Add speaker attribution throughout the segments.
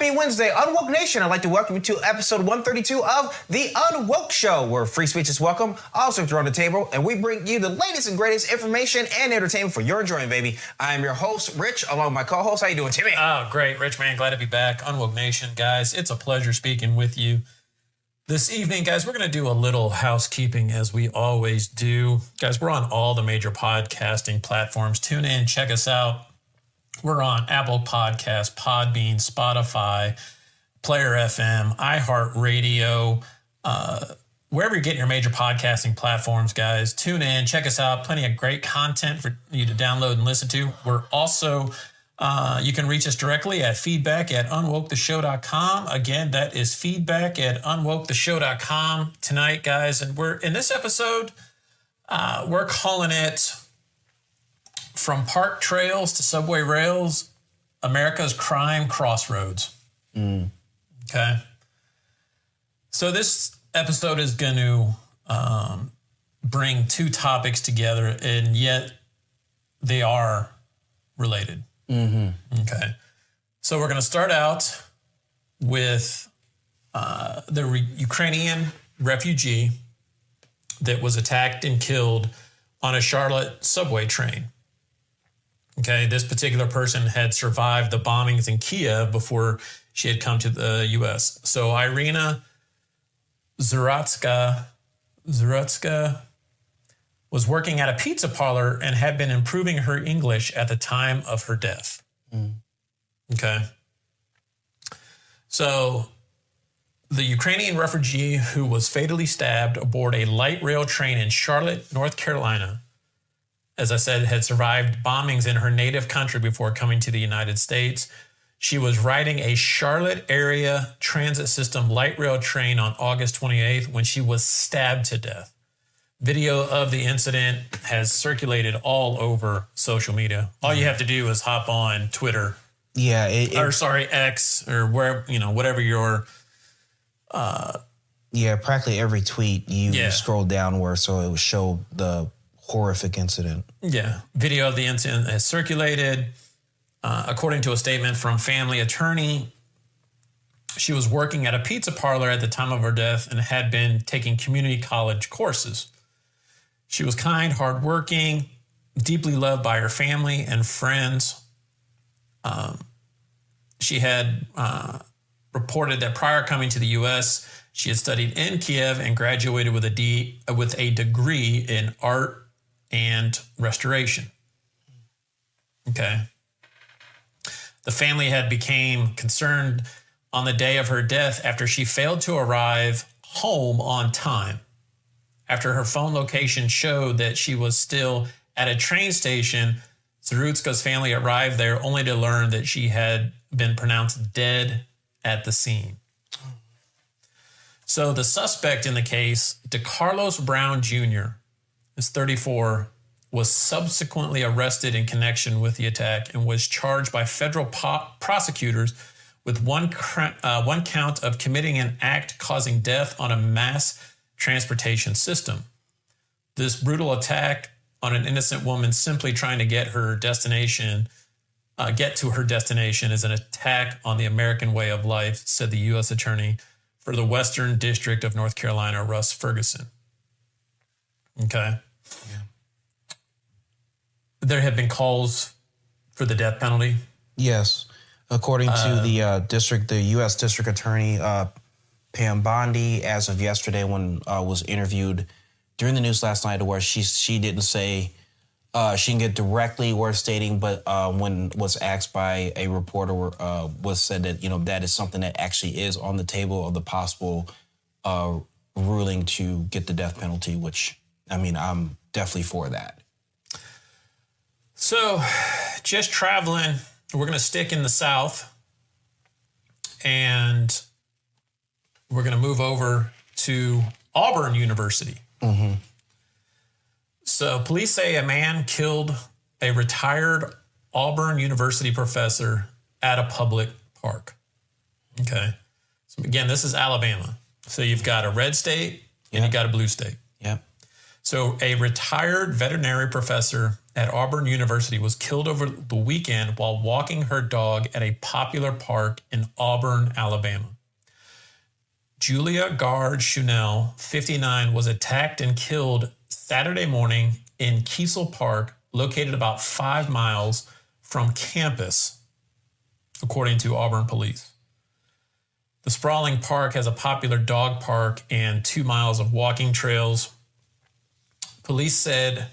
Speaker 1: Happy Wednesday, UnWoke Nation. I'd like to welcome you to episode 132 of The UnWoke Show, where free speech is welcome, all subjects are on the table, and we bring you the latest and greatest information and entertainment for your enjoyment, baby. I am your host, Rich, along with my co-host. How you doing, Timmy?
Speaker 2: Oh, great, Rich, man. Glad to be back. UnWoke Nation, guys, it's a pleasure speaking with you. This evening, guys, we're going to do a little housekeeping as we always do. Guys, we're on all the major podcasting platforms. Tune in, check us out. We're on Apple Podcasts, Podbean, Spotify, Player FM, iHeartRadio, wherever you're getting your major podcasting platforms, guys. Tune in, check us out. Plenty of great content for you to download and listen to. We're also, you can reach us directly at feedback@unwoketheshow.com. Again, that is feedback@unwoketheshow.com tonight, guys. And we're in this episode, we're calling it From Park Trails to Subway Rails, America's Crime Crossroads. Okay. So this episode is going to bring two topics together, and yet they are related. Okay. So we're going to start out with the Ukrainian refugee that was attacked and killed on a Charlotte subway train. Okay, this particular person had survived the bombings in Kyiv before she had come to the U.S. So Iryna Zarutska was working at a pizza parlor and had been improving her English at the time of her death. Okay. So the Ukrainian refugee who was fatally stabbed aboard a light rail train in Charlotte, North Carolina, as I said, had survived bombings in her native country before coming to the United States. She was riding a Charlotte area transit system light rail train on August 28th when she was stabbed to death. Video of the incident has circulated all over social media. All you have to do is hop on Twitter.
Speaker 1: Yeah.
Speaker 2: X, or where, whatever your...
Speaker 1: practically every tweet you scroll downward so it would show the horrific incident. Yeah.
Speaker 2: Video of the incident has circulated. According to a statement from family attorney, she was working at a pizza parlor at the time of her death and had been taking community college courses. She was kind, hardworking, deeply loved by her family and friends. She had reported that prior coming to the U.S., she had studied in Kyiv and graduated with a degree in art and restoration. Okay. The family had become concerned on the day of her death after she failed to arrive home on time. After her phone location showed that she was still at a train station, Zarutska's family arrived there only to learn that she had been pronounced dead at the scene. So the suspect in the case, Decarlos Brown Jr., is 34, was subsequently arrested in connection with the attack and was charged by federal prosecutors with one count of committing an act causing death on a mass transportation system. This brutal attack on an innocent woman simply trying to get to her destination is an attack on the American way of life, said the U.S. Attorney for the Western District of North Carolina, Russ Ferguson. Okay. Yeah. There have been calls for the death penalty.
Speaker 1: Yes. According to the U.S. District Attorney, Pam Bondi, as of yesterday when was interviewed during the news last night, where she didn't say, she didn't get directly word stating, but when was asked by a reporter, was said that, that is something that actually is on the table of the possible ruling to get the death penalty, which, I'm definitely for that.
Speaker 2: So just traveling, we're going to stick in the South and we're going to move over to Auburn University. Mm-hmm. So police say a man killed a retired Auburn University professor at a public park. Okay. So again, this is Alabama. So you've got a red state and you've got a blue state.
Speaker 1: Yep.
Speaker 2: So a retired veterinary professor at Auburn University was killed over the weekend while walking her dog at a popular park in Auburn, Alabama. Julia Gard Schnuelle, 59, was attacked and killed Saturday morning in Kiesel Park, located about 5 miles from campus, according to Auburn police. The sprawling park has a popular dog park and 2 miles of walking trails. Police said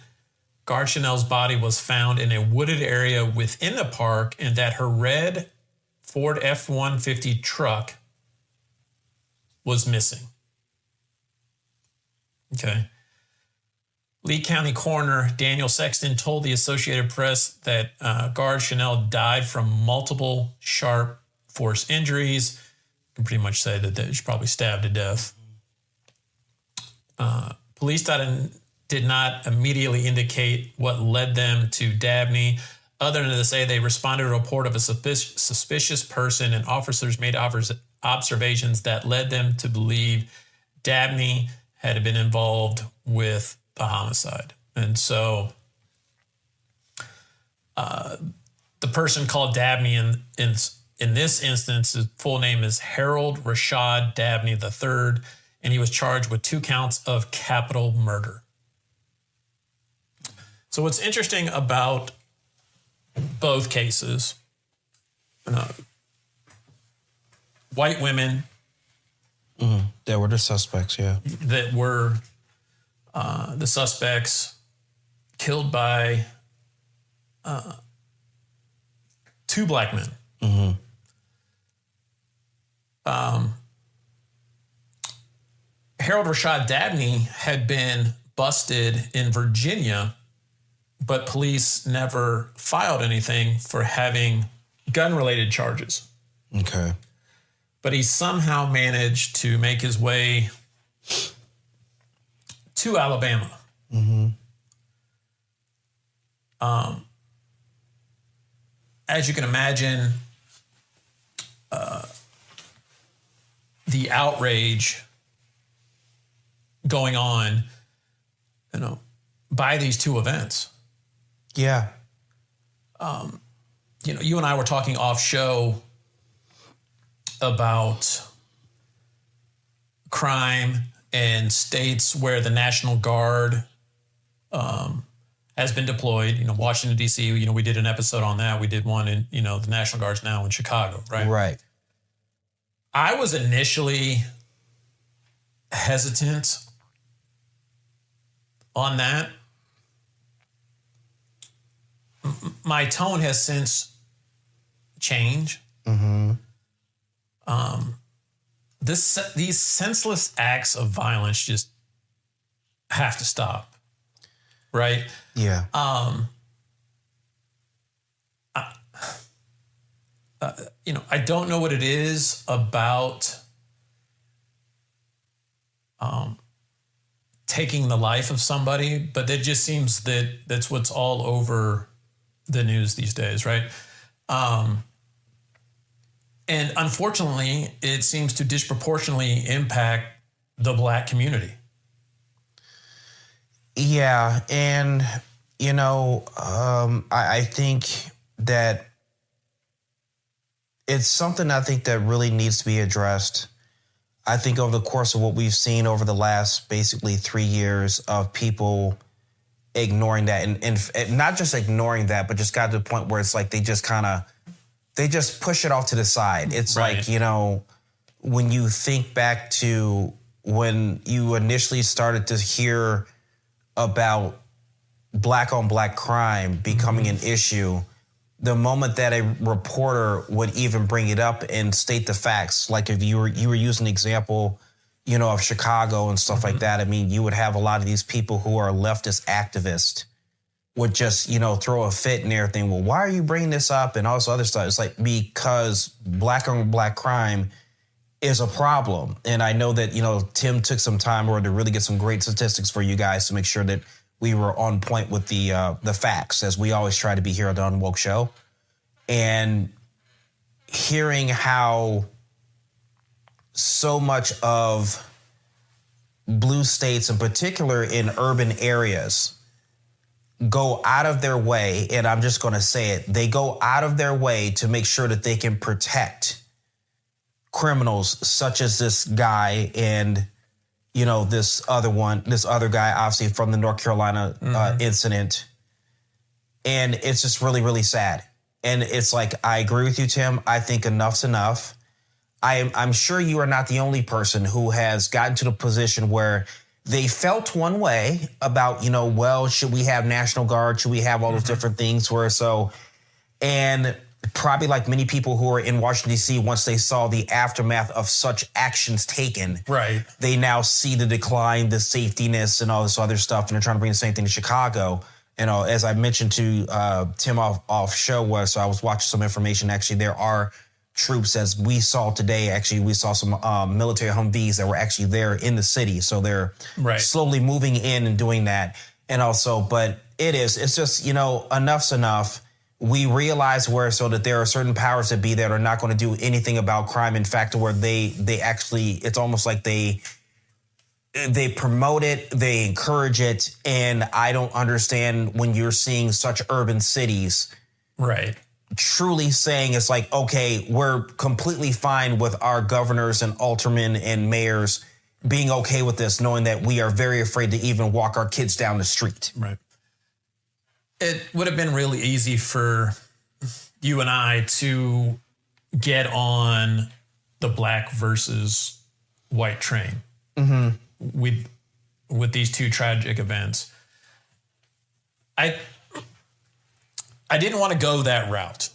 Speaker 2: Gard Schnuelle's body was found in a wooded area within the park and that her red Ford F-150 truck was missing. Okay. Lee County Coroner Daniel Sexton told the Associated Press that Gard Schnuelle died from multiple sharp force injuries. You can pretty much say that she was probably stabbed to death. Police did not immediately indicate what led them to Dabney, other than to say they responded to a report of a suspicious person, and officers made observations that led them to believe Dabney had been involved with the homicide. And so the person called Dabney in this instance, his full name is Harold Rashad Dabney III, and he was charged with 2 counts of capital murder. So what's interesting about both cases, white women
Speaker 1: that were the suspects, yeah.
Speaker 2: That were the suspects killed by 2 black men.
Speaker 1: Mm-hmm.
Speaker 2: Harold Rashad Dabney had been busted in Virginia, but police never filed anything for having gun-related charges.
Speaker 1: Okay.
Speaker 2: But he somehow managed to make his way to Alabama.
Speaker 1: Mm-hmm.
Speaker 2: As you can imagine, the outrage going on, by these 2 events.
Speaker 1: Yeah.
Speaker 2: You and I were talking off show about crime and states where the National Guard has been deployed. Washington, D.C., we did an episode on that. We did one in, the National Guard's now in Chicago, right?
Speaker 1: Right.
Speaker 2: I was initially hesitant on that. My tone has since changed.
Speaker 1: Mm-hmm.
Speaker 2: These senseless acts of violence just have to stop, right?
Speaker 1: Yeah.
Speaker 2: I don't know what it is about taking the life of somebody, but it just seems that that's what's all over the news these days, right? And unfortunately, it seems to disproportionately impact the Black community.
Speaker 1: Yeah, and, I think that it's something I think that really needs to be addressed. I think over the course of what we've seen over the last basically 3 years of people ignoring that and not just ignoring that, but just got to the point where it's like they just push it off to the side. It's
Speaker 2: right.
Speaker 1: Like, when you think back to when you initially started to hear about black on black crime becoming an issue, the moment that a reporter would even bring it up and state the facts, like if you were using an example, of Chicago and stuff like that, I mean, you would have a lot of these people who are leftist activists would just, throw a fit and everything. Well, why are you bringing this up and all this other stuff? It's like, because black on black crime is a problem. And I know that, Tim took some time to really get some great statistics for you guys to make sure that we were on point with the facts, as we always try to be here on the UnWoke show. And hearing how so much of blue states, in particular in urban areas, go out of their way, and I'm just going to say it, they go out of their way to make sure that they can protect criminals such as this guy and, this other guy, obviously from the North Carolina incident. And it's just really, really sad. And it's like, I agree with you, Tim. I think enough's enough. I'm sure you are not the only person who has gotten to the position where they felt one way about, should we have National Guard? Should we have all those different things and probably like many people who are in Washington, D.C., once they saw the aftermath of such actions taken,
Speaker 2: right,
Speaker 1: they now see the decline, the safetiness and all this other stuff. And they're trying to bring the same thing to Chicago. As I mentioned to Tim off show, so I was watching some information. Actually, there are troops, as we saw today. Actually, we saw some military Humvees that were actually there in the city. So they're slowly moving in and doing that. And also, but it's just, enough's enough. We realize that there are certain powers that be that are not going to do anything about crime. In fact, where they actually, it's almost like they promote it, they encourage it. And I don't understand when you're seeing such urban cities.
Speaker 2: Right.
Speaker 1: Truly saying it's like, okay, we're completely fine with our governors and aldermen and mayors being okay with this, knowing that we are very afraid to even walk our kids down the street.
Speaker 2: Right. It would have been really easy for you and I to get on the black versus white train with these two tragic events. I didn't want to go that route.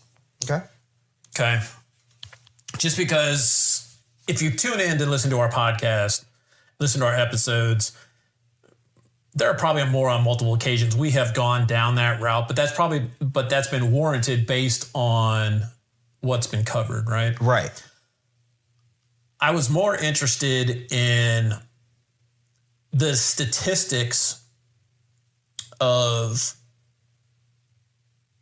Speaker 2: Okay. Just because if you tune in to listen to our podcast, listen to our episodes, there are probably more on multiple occasions we have gone down that route, but that's been warranted based on what's been covered, right?
Speaker 1: Right.
Speaker 2: I was more interested in the statistics of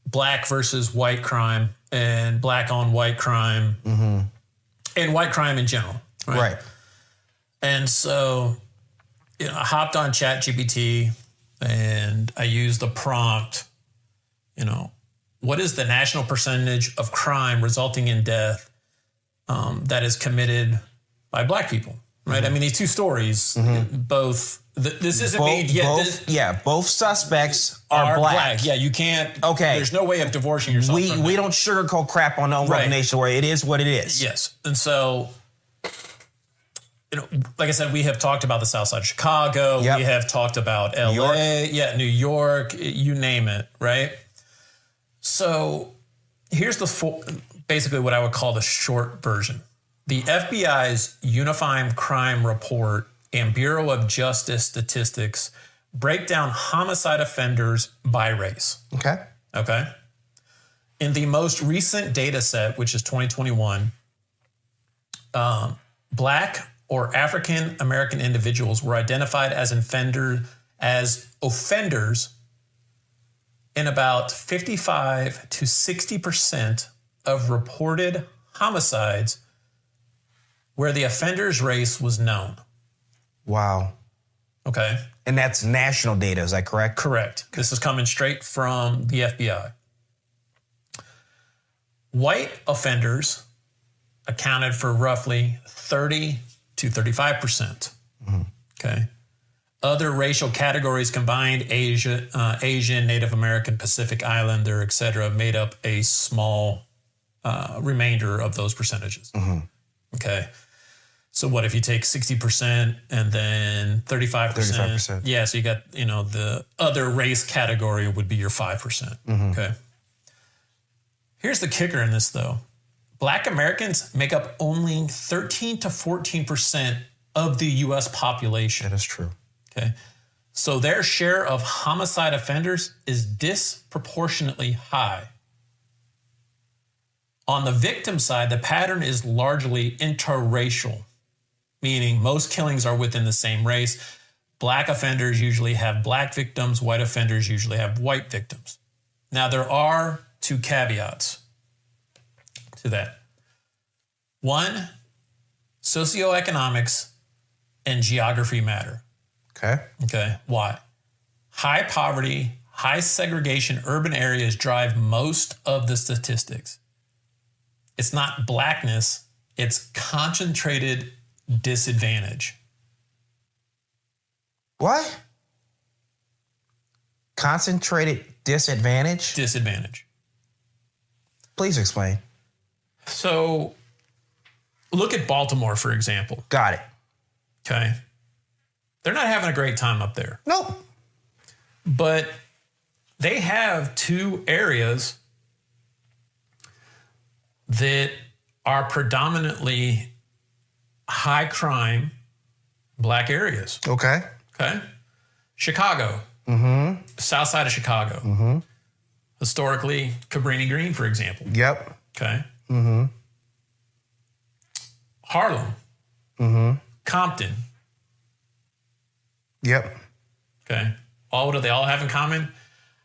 Speaker 2: black versus white crime and black on white crime and white crime in general. Right. And so, I hopped on ChatGPT and I used the prompt, what is the national percentage of crime resulting in death that is committed by black people? Right. I mean, these two stories, both. This isn't
Speaker 1: both suspects are black.
Speaker 2: Yeah, you can't.
Speaker 1: Okay,
Speaker 2: there's no way of divorcing yourself.
Speaker 1: We don't sugarcoat crap on the UnWoke Nation where it is what it is.
Speaker 2: Yes, and so, like I said, we have talked about the South Side of Chicago. Yep. We have talked about L.A. New York. You name it, right? So here's basically what I would call the short version. The FBI's Unifying Crime Report and Bureau of Justice Statistics break down homicide offenders by race. Okay. In the most recent data set, which is 2021, black or African American individuals were identified as offenders in about 55 to 60% of reported homicides where the offender's race was known.
Speaker 1: Wow.
Speaker 2: Okay.
Speaker 1: And that's national data, is that correct?
Speaker 2: Correct. This is coming straight from the FBI. White offenders accounted for roughly 30 to 35%. Okay. Other racial categories combined, Asian, Native American, Pacific Islander, et cetera, made up a small remainder of those percentages. Okay. So what if you take 60% and then 35%? 35%. Yeah, so you got, the other race category would be your 5%. Okay. Here's the kicker in this, though. Black Americans make up only 13 to 14% of the U.S. population.
Speaker 1: That is true.
Speaker 2: Okay. So their share of homicide offenders is disproportionately high. On the victim side, the pattern is largely interracial, meaning most killings are within the same race. Black offenders usually have black victims. White offenders usually have white victims. Now, there are two caveats to that. One, socioeconomics and geography matter.
Speaker 1: Okay.
Speaker 2: Why? High poverty, high segregation urban areas drive most of the statistics. It's not blackness, it's concentrated disadvantage.
Speaker 1: What? Concentrated disadvantage?
Speaker 2: Disadvantage.
Speaker 1: Please explain.
Speaker 2: So look at Baltimore, for example.
Speaker 1: Got it.
Speaker 2: Okay. They're not having a great time up there.
Speaker 1: Nope.
Speaker 2: But they have two areas that are predominantly high crime black areas.
Speaker 1: Okay.
Speaker 2: Okay. Chicago. South side of Chicago. Historically, Cabrini Green, for example.
Speaker 1: Yep.
Speaker 2: Okay. Harlem. Compton.
Speaker 1: Yep.
Speaker 2: Okay. What do they all have in common?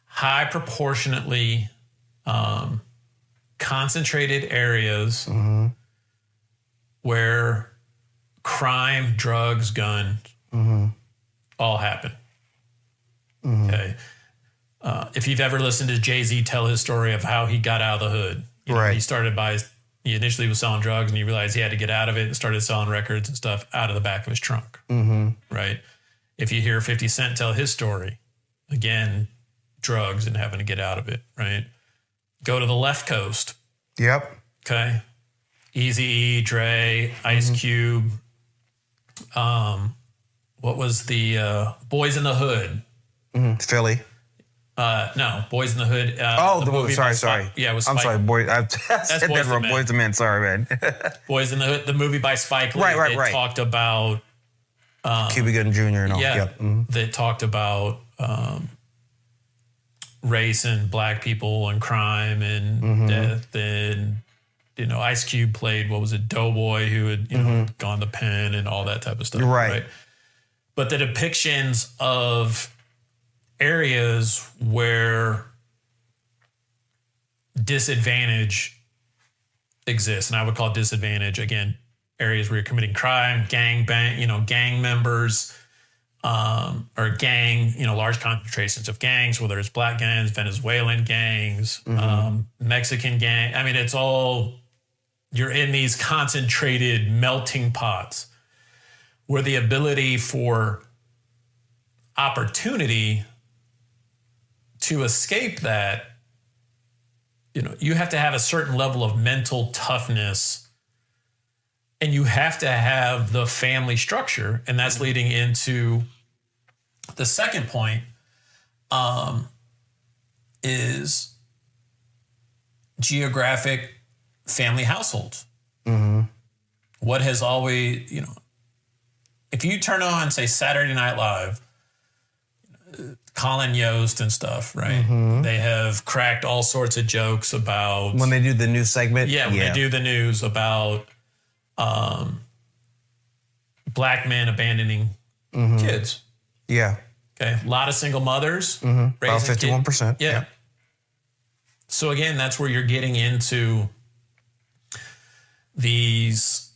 Speaker 2: High proportionately concentrated areas where crime, drugs, guns all happen. Okay. If you've ever listened to Jay-Z tell his story of how he got out of the hood, you know, he initially was selling drugs and he realized he had to get out of it and started selling records and stuff out of the back of his trunk. Right. If you hear 50 Cent tell his story, again, drugs and having to get out of it. Right. Go to the left coast.
Speaker 1: Yep.
Speaker 2: Okay. Eazy-E, Dre, Ice Cube. What was the Boys in the Hood?
Speaker 1: Philly.
Speaker 2: No, Boys in the Hood.
Speaker 1: The movie. Sorry.
Speaker 2: Yeah, it was.
Speaker 1: I'm sorry, boy. I said that wrong. Boys to Men. Sorry, man.
Speaker 2: Boys in the Hood, the movie by Spike Lee. Right. Talked about
Speaker 1: Cuba Gooding Jr. and all.
Speaker 2: Yeah.
Speaker 1: Yep.
Speaker 2: That talked about race and black people and crime and death and Ice Cube played Doughboy who had gone to pen and all that type of stuff. Right. But the depictions of areas where disadvantage exists, and I would call disadvantage, again, areas where you're committing crime, gang members, or gang, large concentrations of gangs, whether it's black gangs, Venezuelan gangs, Mexican gang. I mean, it's all, you're in these concentrated melting pots where the ability for opportunity to escape that, you have to have a certain level of mental toughness and you have to have the family structure. And that's leading into the second point, is geographic family households. What has always, if you turn on, say, Saturday Night Live, Colin Yost and stuff, right? They have cracked all sorts of jokes about...
Speaker 1: When they do the news segment?
Speaker 2: Yeah, when they do the news about black men abandoning kids.
Speaker 1: Yeah.
Speaker 2: Okay. A lot of single mothers.
Speaker 1: About 51%.
Speaker 2: Yeah. So again, that's where you're getting into these,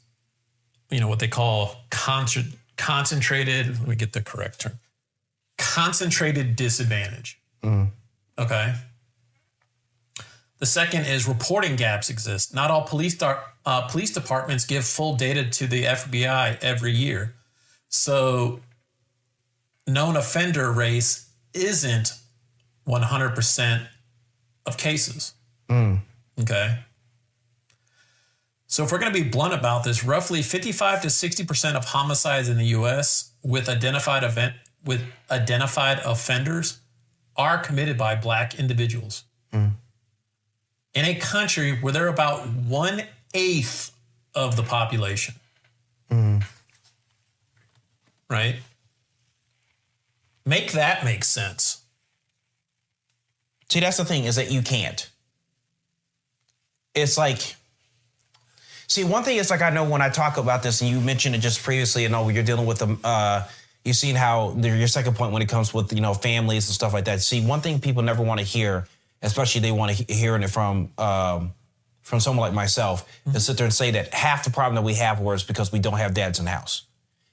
Speaker 2: what they call concentrated, let me get the correct term. Concentrated disadvantage. Okay. The second is reporting gaps exist. Not all police departments give full data to the FBI every year. So known offender race isn't 100% of cases. Okay. So if we're going to be blunt about this, roughly 55 to 60% of homicides in the U.S. with identified offenders are committed by black individuals. In a country where they're about 1/8 of the population. Right? Make that make sense.
Speaker 1: See, that's the thing, is that you can't. It's like, see, one thing is, like, I know when I talk about this, and you mentioned it just previously, you're dealing with them, you've seen how your second point when it comes with, families and stuff like that. See, one thing people never want to hear, especially they want to hearing it from someone like myself, is sit there and say that half the problem that we have is because we don't have dads in the house.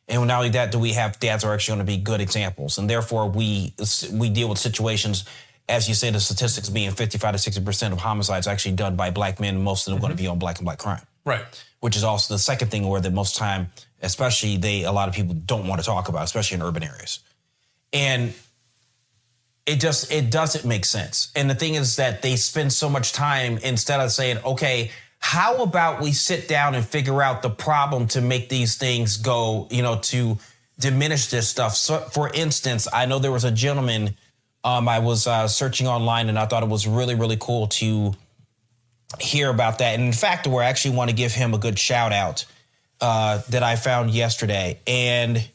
Speaker 1: And not only that, do we have dads who are actually going to be good examples. And therefore, we deal with situations as you say, the statistics being 55 to 60% of homicides actually done by black men, most of them going to be on black and black crime.
Speaker 2: Right.
Speaker 1: Which is also the second thing where the most time, especially a lot of people don't want to talk about, especially in urban areas. And it doesn't make sense. And the thing is that they spend so much time instead of saying, okay, how about we sit down and figure out the problem to make these things go, to diminish this stuff. So, for instance, I know there was a gentleman I was searching online, and I thought it was really, really cool to hear about that. And in fact, I actually want to give him a good shout out that I found yesterday. And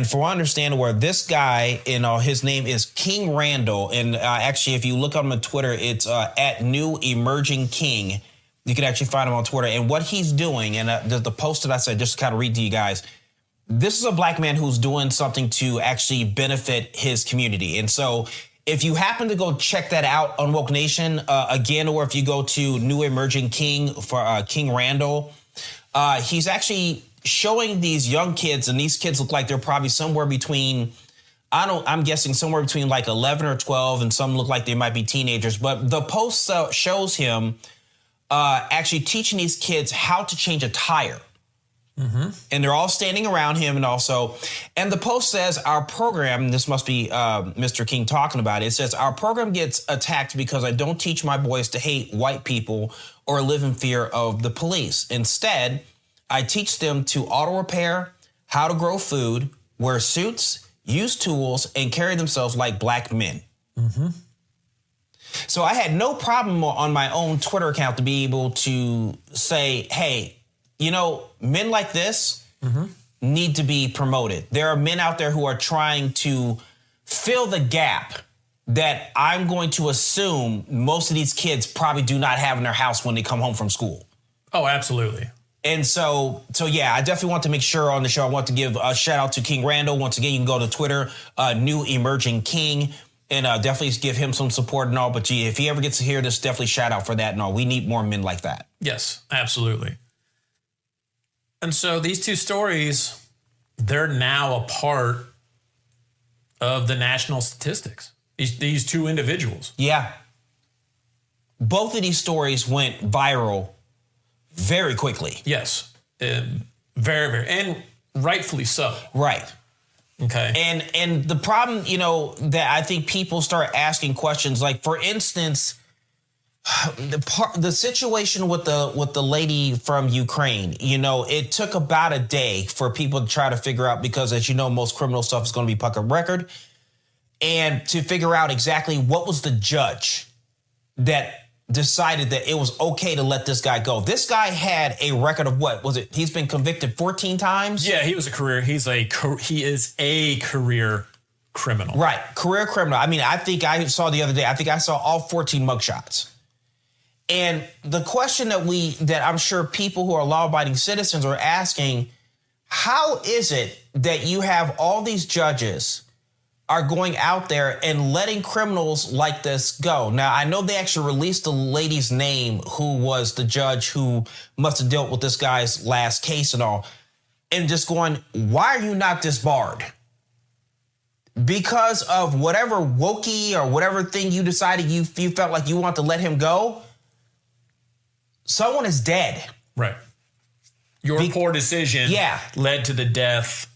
Speaker 1: for understanding where this guy, his name is King Randall. And actually, if you look on him on Twitter, it's at New Emerging King. You can actually find him on Twitter. And what he's doing, and the post that I said, just to kind of read to you guys, this is a black man who's doing something to actually benefit his community. And so if you happen to go check that out on Woke Nation, again, or if you go to New Emerging King for King Randall, he's actually showing these young kids, and these kids look like they're probably somewhere between, I'm guessing somewhere between like 11 or 12, and some look like they might be teenagers. But the post shows him actually teaching these kids how to change a tire. Mm-hmm. And they're all standing around him, and the post says our program, this must be Mr. King talking about it, says our program gets attacked because I don't teach my boys to hate white people or live in fear of the police. Instead, I teach them to auto repair, how to grow food, wear suits, use tools, and carry themselves like black men. Mm-hmm. So I had no problem on my own Twitter account to be able to say, hey, men like this need to be promoted. There are men out there who are trying to fill the gap that I'm going to assume most of these kids probably do not have in their house when they come home from school. Oh,
Speaker 2: absolutely.
Speaker 1: And so yeah, I definitely want to make sure on the show, I want to give a shout out to King Randall. Once again, you can go to Twitter, New Emerging King, and definitely give him some support and all. But if he ever gets to hear this, definitely shout out for that and all. We need more men like that.
Speaker 2: Yes, absolutely. And so these two stories, they're now a part of the national statistics. These two individuals.
Speaker 1: Yeah. Both of these stories went viral very quickly.
Speaker 2: Yes. Very, very. And rightfully so.
Speaker 1: Right.
Speaker 2: Okay.
Speaker 1: And the problem, that I think people start asking questions, like, for instance, the situation with the lady from Ukraine, it took about a day for people to try to figure out, because as you know, most criminal stuff is going to be public record, and to figure out exactly what was the judge that decided that it was okay to let this guy go. This guy had a record of what was it? He's been convicted 14 times.
Speaker 2: Yeah, he is a career criminal.
Speaker 1: Right. Career criminal. I mean, I think I saw the other day, I think I saw all 14 mugshots. And the question that I'm sure people who are law-abiding citizens are asking, how is it that you have all these judges are going out there and letting criminals like this go? Now, I know they actually released the lady's name who was the judge who must have dealt with this guy's last case and all, and just going, why are you not disbarred? Because of whatever wokey or whatever thing you decided you felt like you want to let him go? Someone is dead.
Speaker 2: Right. Your poor decision led to the death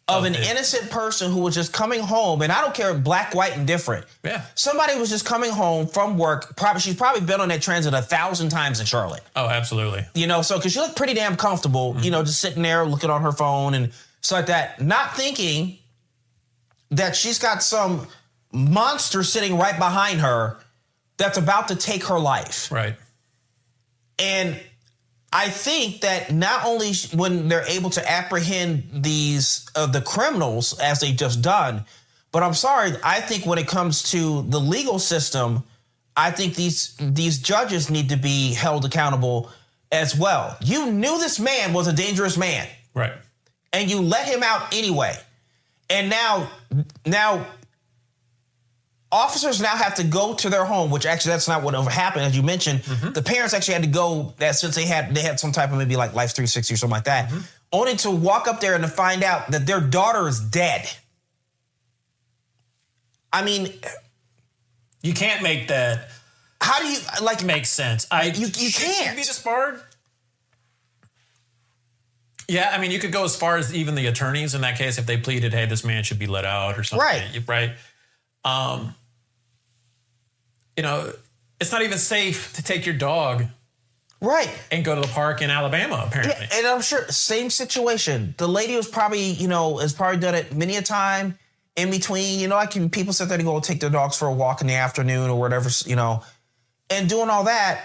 Speaker 1: of an innocent person who was just coming home. And I don't care, black, white, and different.
Speaker 2: Yeah.
Speaker 1: Somebody was just coming home from work. She's probably been on that transit 1,000 times in Charlotte.
Speaker 2: Oh, absolutely.
Speaker 1: Because she looked pretty damn comfortable, just sitting there looking on her phone and stuff like that, not thinking that she's got some monster sitting right behind her that's about to take her life.
Speaker 2: Right.
Speaker 1: And I think that not only when they're able to apprehend the criminals as they just done, but I'm sorry, I think when it comes to the legal system, I think these judges need to be held accountable as well. You knew this man was a dangerous man.
Speaker 2: Right.
Speaker 1: And you let him out anyway. And now officers now have to go to their home, which actually that's not what happened, as you mentioned. Mm-hmm. The parents actually had to go since they had some type of maybe like Life 360 or something like that, only to walk up there and to find out that their daughter is dead. I mean,
Speaker 2: You can't make that.
Speaker 1: How do you
Speaker 2: make sense?
Speaker 1: You
Speaker 2: Should
Speaker 1: can't
Speaker 2: be disbarred. Yeah, I mean, you could go as far as even the attorneys in that case if they pleaded, "Hey, this man should be let out" or something. Right. You know, it's not even safe to take your dog.
Speaker 1: Right.
Speaker 2: And go to the park in Alabama, apparently.
Speaker 1: Yeah, and I'm sure, same situation. The lady was probably, has probably done it many a time in between. People sit there and go take their dogs for a walk in the afternoon or whatever, and doing all that,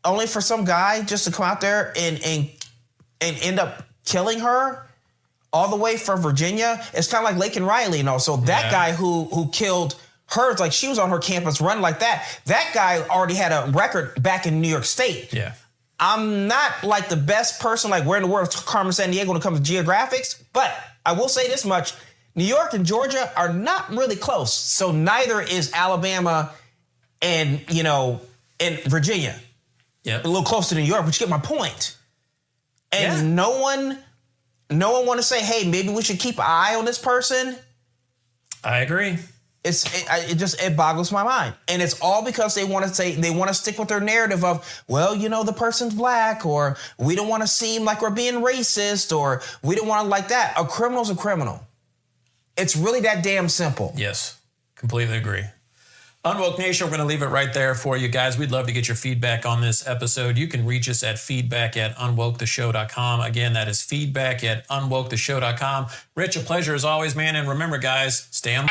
Speaker 1: only for some guy just to come out there and end up killing her all the way from Virginia. It's kind of like Lake and Riley, So that guy who killed her, like she was on her campus running like that. That guy already had a record back in New York State.
Speaker 2: Yeah.
Speaker 1: I'm not like the best person, like where in the world is Carmen Sandiego when it comes to geographics, but I will say this much. New York and Georgia are not really close. So neither is Alabama and Virginia.
Speaker 2: Yeah.
Speaker 1: A little close to New York, but you get my point. And no one want to say, hey, maybe we should keep an eye on this person.
Speaker 2: I agree.
Speaker 1: It boggles my mind. And it's all because they want to stick with their narrative of, well, the person's black, or we don't want to seem like we're being racist, or we don't want to like that. A criminal's a criminal. It's really that damn simple.
Speaker 2: Yes, completely agree. UnWoke Nation, we're going to leave it right there for you guys. We'd love to get your feedback on this episode. You can reach us at feedback@unwoketheshow.com. Again, that is feedback@unwoketheshow.com. Rich, a pleasure as always, man. And remember, guys, stay on.